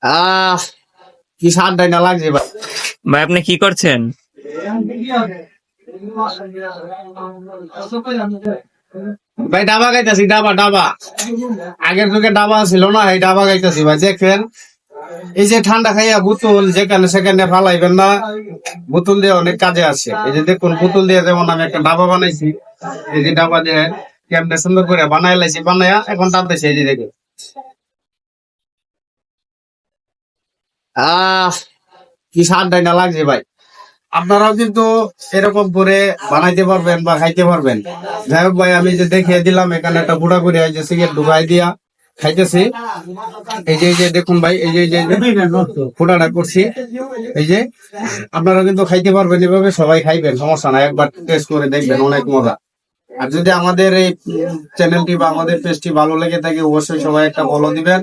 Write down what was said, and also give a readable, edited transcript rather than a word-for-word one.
আহ কি ঠান্ডায় না লাগছে ভাই। ভাই আপনি কি করছেন? ভাই ডাবা গাইতেছি, ডাবা ডাবা। আগের যুগে ডাবা ছিল না, এই ডাবা গাইতেছি ভাই। দেখেন এই যে ঠান্ডা খাইয়া বোতল যেখানে সেখানে ফালাইবেন না, বোতল দিয়ে অনেক কাজে আসে। এই যে দেখুন বোতল দিয়ে যেমন আমি একটা ডাবা বানাইছি, এই যে ডাবা দিয়ে কেমনে সুন্দর করে বানাই লাইছি, বানাইয়া এখন টানতেছি। এই যে দেখে কি ঠান্ডায় না লাগছে ভাই। আপনারাও কিন্তু এরকম করে বানাইতে পারবেন বা খাইতে পারবেন। যাই হোক ভাই, আমি যে দেখিয়ে দিলাম এখানে একটা বুড়া করে এই যে সিগারেট ঢুকাই দিয়া খাইতেছি। এই যে দেখুন ভাই, এই যে ফুটাটা করছি। এই যে আপনারা কিন্তু খাইতে পারবেন, এভাবে সবাই খাইবেন, সমস্যা নাই। একবার টেস্ট করে দেখবেন, অনেক মজা। আর যদি আমাদের এই চ্যানেলটি বা আমাদের পেজটি ভালো লেগে থাকে, অবশ্যই সবাই একটা ফলো দিবেন।